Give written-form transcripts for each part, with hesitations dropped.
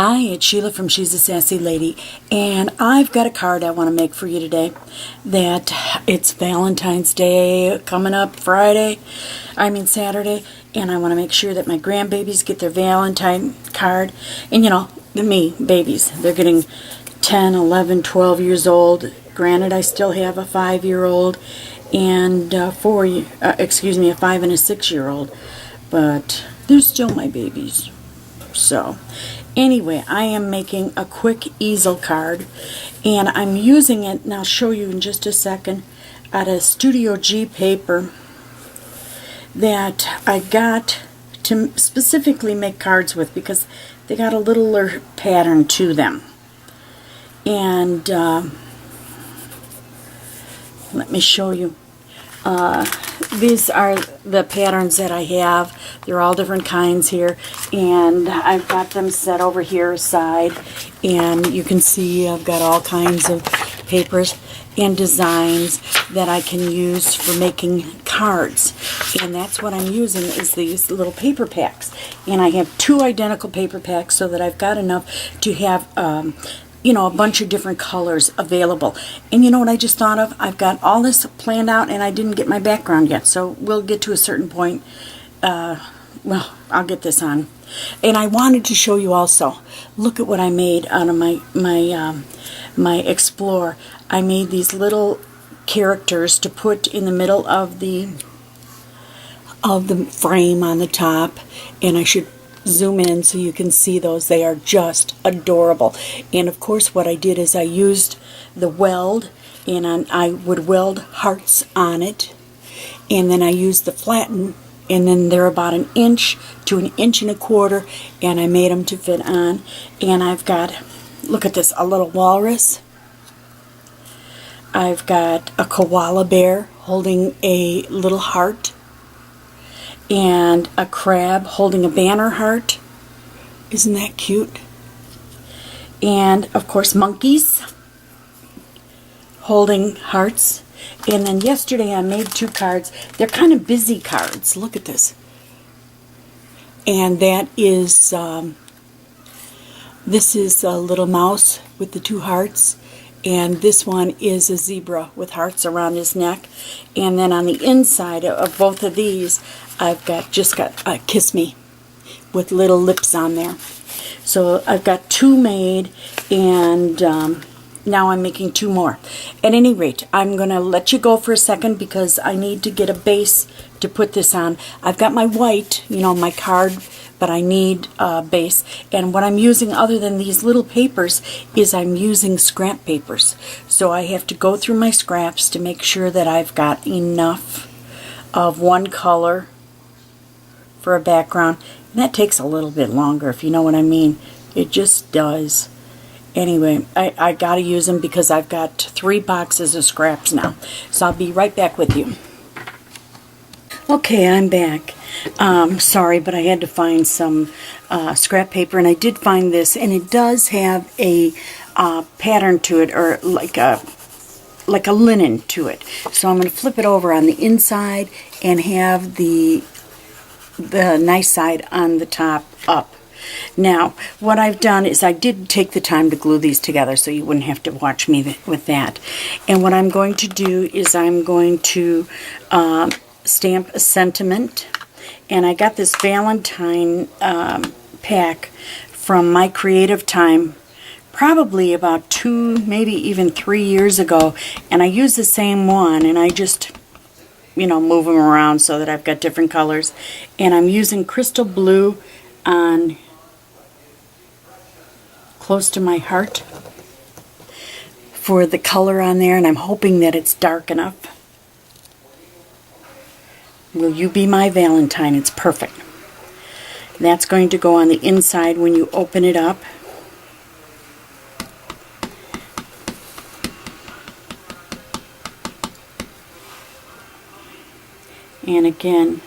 Hi, it's Sheila from She's a Sassy Lady, and I've got a card I want to make for you today. That it's Valentine's Day coming up Saturday, and I want to make sure that my grandbabies get their Valentine card. And you know, me, babies, they're getting 10, 11, 12 years old. Granted, I still have a 5-year-old and a 5 and a 6-year-old, but they're still my babies. So anyway, I am making a quick easel card, and I'm using it, and I'll show you in just a second, out of Studio G paper that I got to specifically make cards with because they got a littler pattern to them. And let me show you. These are the patterns that I have. They're all different kinds here, and I've got them set over here aside, and you can see I've got all kinds of papers and designs that I can use for making cards. And that's what I'm using, is these little paper packs. And I have 2 identical paper packs so that I've got enough to have a bunch of different colors available. And you know what I just thought of? I've got all this planned out, and I didn't get my background yet, so we'll get to a certain point. Well, I'll get this on. And I wanted to show you also, look at what I made out of my Explorer. I made these little characters to put in the middle of the frame on the top, and I should zoom in so you can see those. They are just adorable. And of course what I did is I used the weld, and I would weld hearts on it, and then I used the flatten, and then they're about 1 inch to 1.25 inches, and I made them to fit on. And I've got, look at this, a little walrus. I've got a koala bear holding a little heart, and a crab holding a banner heart. Isn't that cute? And of course monkeys holding hearts. And then yesterday I made 2 cards. They're kind of busy cards. Look at this. And that is this is a little mouse with the 2 hearts, and this one is a zebra with hearts around his neck. And then on the inside of both of these, I've got Kiss Me with little lips on there. So I've got 2 made, and now I'm making 2 more. At any rate, I'm going to let you go for a second because I need to get a base to put this on. I've got my white, my card, but I need a base. And what I'm using other than these little papers is I'm using scrap papers. So I have to go through my scraps to make sure that I've got enough of one color for a background. And that takes a little bit longer, if you know what I mean. It just does. Anyway, I gotta use them because I've got 3 boxes of scraps now. So I'll be right back with you. Okay, I'm back. Sorry, but I had to find some scrap paper, and I did find this, and it does have a pattern to it, or like a linen to it. So I'm going to flip it over on the inside and have the nice side on the top up. Now, what I've done is I did take the time to glue these together so you wouldn't have to watch me with that. And what I'm going to do is I'm going to stamp a sentiment. And I got this Valentine pack from my creative time probably about 2, maybe even 3 years ago. And I use the same one, and I just move them around so that I've got different colors. And I'm using crystal blue on close to my heart for the color on there, and I'm hoping that it's dark enough. Will you be my Valentine? It's perfect. That's going to go on the inside when you open it up. And again,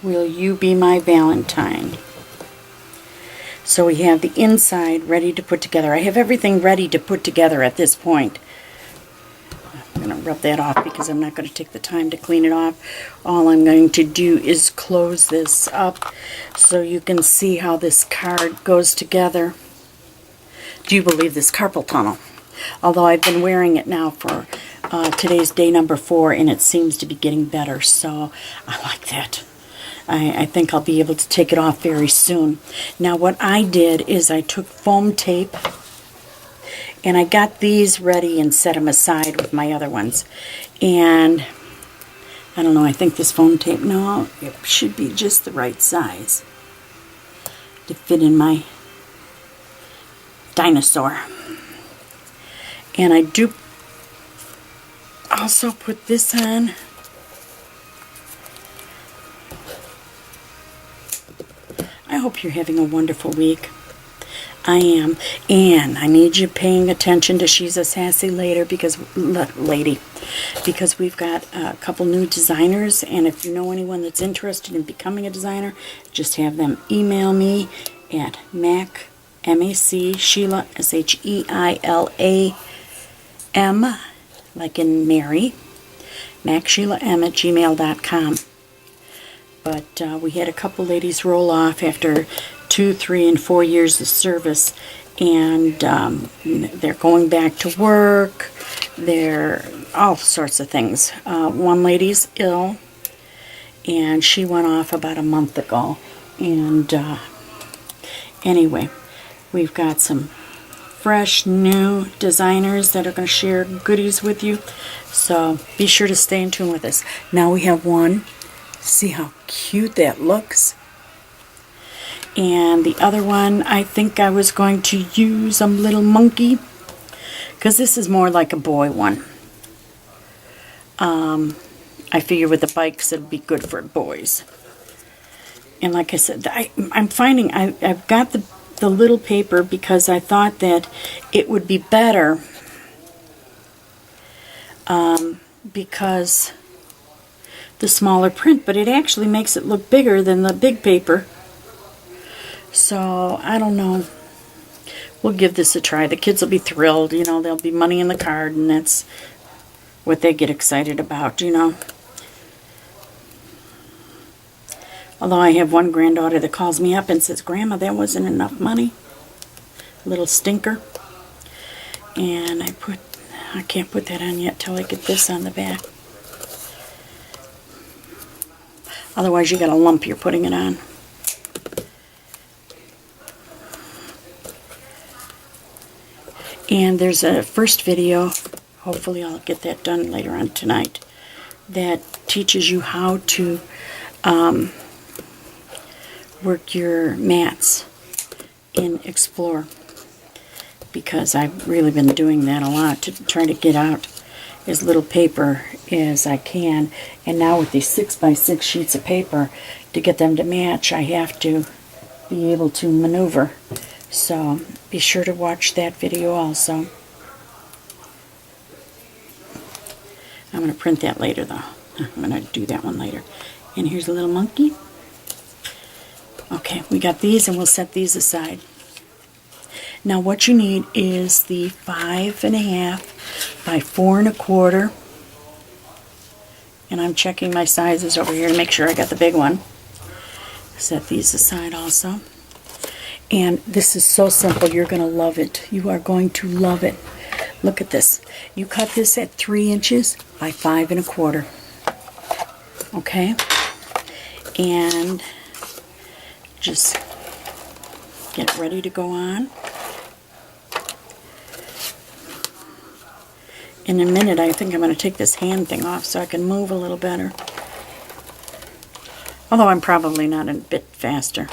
will you be my Valentine? So we have the inside ready to put together. I have everything ready to put together at this point. I'm going to rub that off because I'm not going to take the time to clean it off. All I'm going to do is close this up so you can see how this card goes together. Do you believe this carpal tunnel? Although I've been wearing it now for today's day number 4, and it seems to be getting better, so I like that. I think I'll be able to take it off very soon. Now what I did is I took foam tape, and I got these ready and set them aside with my other ones. And I don't know, I think this foam tape, no, it should be just the right size to fit in my dinosaur. And I do also put this on. I hope you're having a wonderful week. I am. And I need you paying attention to She's a Sassy Lady because we've got a couple new designers, and if you know anyone that's interested in becoming a designer, just have them email me at M-A-C, Sheila, S-H-E-I-L-A-M, like in Mary, MacSheilaM@gmail.com. But we had a couple ladies roll off after 2, 3, and 4 years of service, and they're going back to work. They're all sorts of things. One lady's ill, and she went off about a month ago. And anyway, we've got some fresh new designers that are going to share goodies with you, so be sure to stay in tune with us. Now we have one. See how cute that looks? And the other one, I think I was going to use a little monkey, because this is more like a boy one. I figure with the bikes it'll be good for boys. And like I said, I'm finding I've got the little paper because I thought that it would be better because the smaller print, but it actually makes it look bigger than the big paper. So I don't know. We'll give this a try. The kids will be thrilled. You know, there'll be money in the card, and that's what they get excited about, you know. Although I have one granddaughter that calls me up and says, "Grandma, that wasn't enough money." Little stinker. And I can't put that on yet till I get this on the back. Otherwise, you got a lump you're putting it on. And there's a first video, hopefully I'll get that done later on tonight, that teaches you how to work your mats in Explore, because I've really been doing that a lot to try to get out as little paper as I can. And now with these 6x6 sheets of paper, to get them to match, I have to be able to maneuver. So be sure to watch that video also. I'm going to print that later though. I'm going to do that one later. And here's a little monkey. Okay, we got these, and we'll set these aside. Now what you need is the 5.5 by 4 1/4. And I'm checking my sizes over here to make sure I got the big one. Set these aside also. And this is so simple. You're going to love it. You are going to love it. Look at this. You cut this at 3 inches by 5 1/4. Okay? And just get ready to go on. In a minute, I think I'm going to take this hand thing off so I can move a little better. Although I'm probably not a bit faster.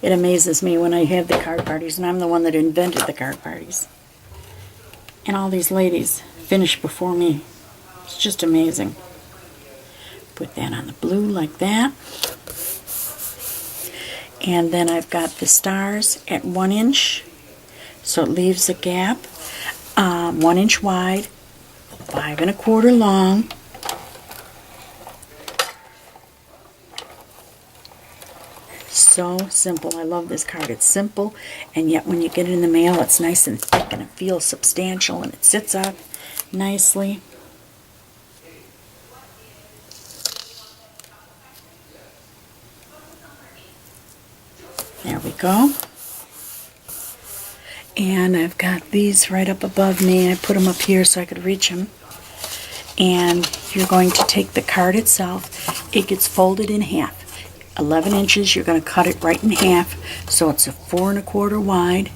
It amazes me when I have the card parties, and I'm the one that invented the card parties. And all these ladies finish before me. It's just amazing. Put that on the blue like that. And then I've got the stars at 1 inch, so it leaves a gap. 1 inch wide, 5 1/4 long. So simple. I love this card. It's simple, and yet when you get it in the mail, it's nice and thick, and it feels substantial, and it sits up nicely. There we go. And I've got these right up above me. I put them up here so I could reach them. And you're going to take the card itself. It gets folded in half. 11 inches, you're going to cut it right in half. So it's a 4 1/4 wide.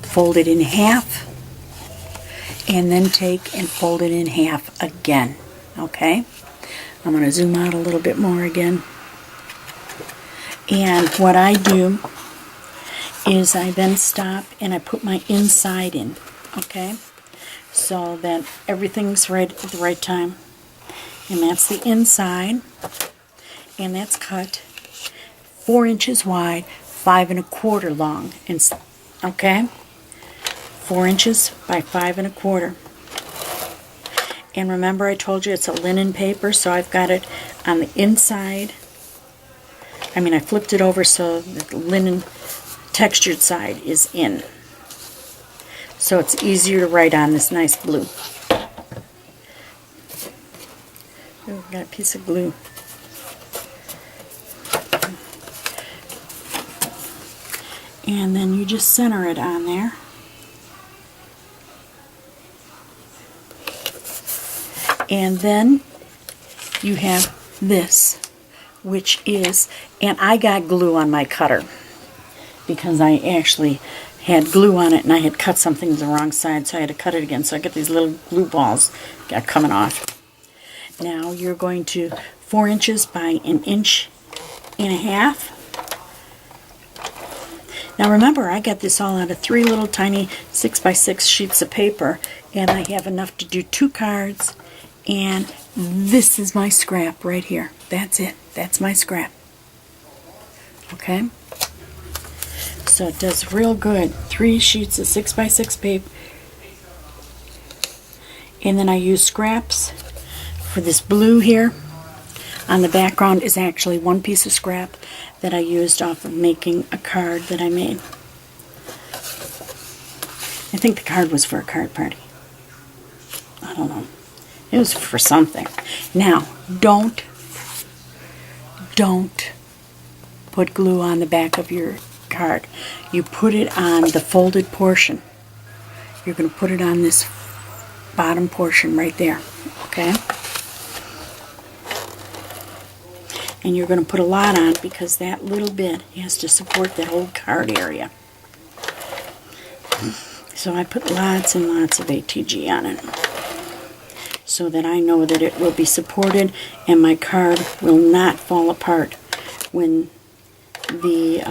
Fold it in half. And then take and fold it in half again. Okay? I'm going to zoom out a little bit more again. And what I do is I then stop and I put my inside in, okay? So that everything's right at the right time. And that's the inside, and that's cut 4 inches wide, 5 1/4 long, and okay? 4 inches by 5 1/4. And remember I told you it's a linen paper, so I've got it on the inside. I flipped it over so the linen textured side is in. So it's easier to write on this nice blue. Oh, got a piece of glue. And then you just center it on there. And then you have this, which is, and I got glue on my cutter because I actually had glue on it and I had cut something to the wrong side, so I had to cut it again. So I got these little glue balls coming off. Now you're going to 4 inches by 1.5 inches. Now remember, I got this all out of 3 little tiny 6x6 sheets of paper, and I have enough to do 2 cards, and this is my scrap right here. That's it. That's my scrap. Okay? So it does real good. 3 sheets of 6x6 paper. And then I use scraps for this blue here. On the background is actually 1 piece of scrap that I used off of making a card that I made. I think the card was for a card party. I don't know. It was for something. Now, don't put glue on the back of your card. You put it on the folded portion. You're going to put it on this bottom portion right there. Okay? And you're going to put a lot on because that little bit has to support that whole card area. So I put lots and lots of ATG on it so that I know that it will be supported and my card will not fall apart when the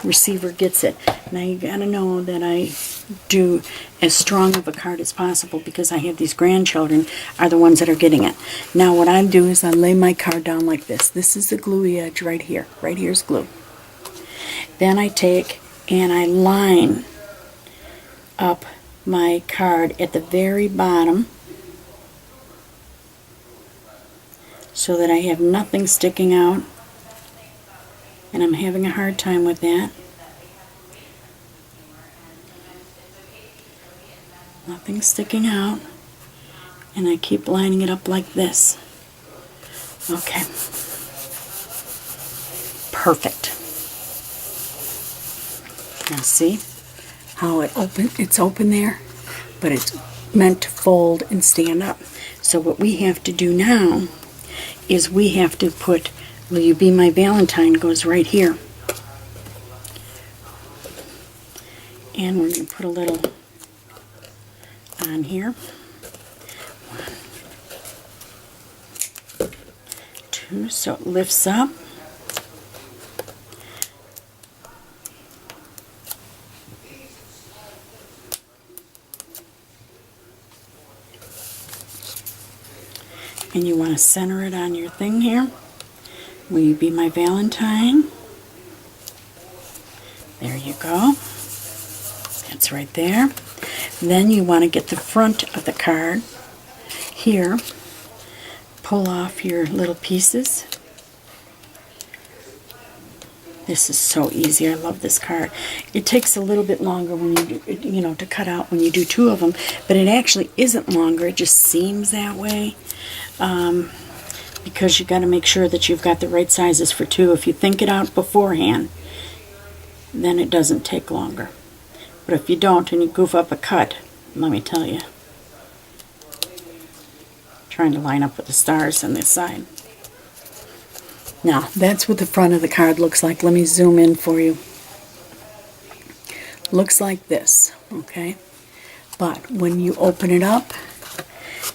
receiver gets it. Now you got to know that I do as strong of a card as possible because I have these grandchildren are the ones that are getting it. Now what I do is I lay my card down like this. This is the gluey edge right here. Right here's glue. Then I take and I line up my card at the very bottom so that I have nothing sticking out, and I'm having a hard time with that. Nothing sticking out, and I keep lining it up like this. Okay. Perfect. Now see how it's open there, but it's meant to fold and stand up. So what we have to do now is we have to put Will You Be My Valentine goes right here. And we're going to put a little on here. 1, 2, so it lifts up. And you want to center it on your thing here. Will you be my Valentine? There you go. That's right there. Then you want to get the front of the card here. Pull off your little pieces. This is so easy. I love this card. It takes a little bit longer when you do, to cut out when you do 2 of them, but it actually isn't longer. It just seems that way. Because you got to make sure that you've got the right sizes for 2. If you think it out beforehand, then it doesn't take longer. But if you don't and you goof up a cut, let me tell you. Trying to line up with the stars on this side. Now, that's what the front of the card looks like. Let me zoom in for you. Looks like this, okay? But when you open it up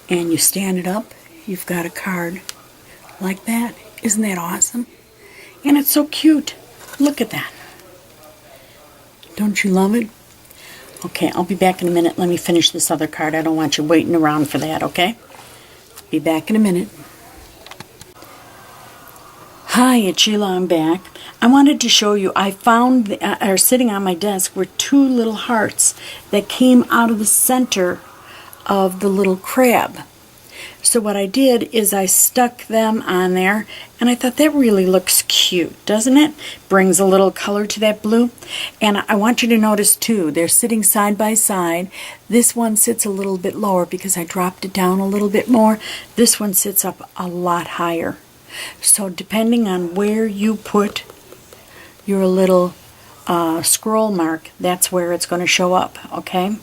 and you stand it up, you've got a card like that. Isn't that awesome? And it's so cute. Look at that. Don't you love it? Okay, I'll be back in a minute. Let me finish this other card. I don't want you waiting around for that, okay? Be back in a minute. Hi, it's Sheila. I'm back. I wanted to show you, I found, or sitting on my desk, were two little hearts that came out of the center of the little crab. So what I did is I stuck them on there, and I thought that really looks cute, doesn't it? Brings a little color to that blue. And I want you to notice too, they're sitting side by side. This one sits a little bit lower because I dropped it down a little bit more. This one sits up a lot higher. So depending on where you put your little scroll mark, that's where it's going to show up, okay?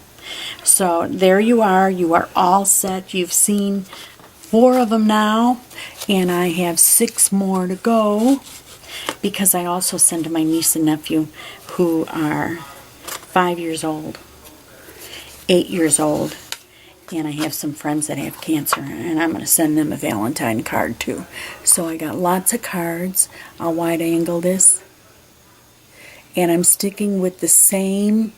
So there you are all set. You've seen 4 of them now, and I have 6 more to go, because I also send to my niece and nephew who are 5 years old, 8 years old, and I have some friends that have cancer, and I'm going to send them a Valentine card too. So I got lots of cards. I'll wide angle this, and I'm sticking with the same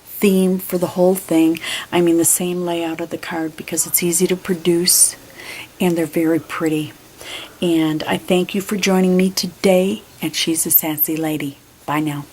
theme for the whole thing. I mean the same layout of the card, because it's easy to produce and they're very pretty. And I thank you for joining me today at She's a Sassy Lady. Bye now.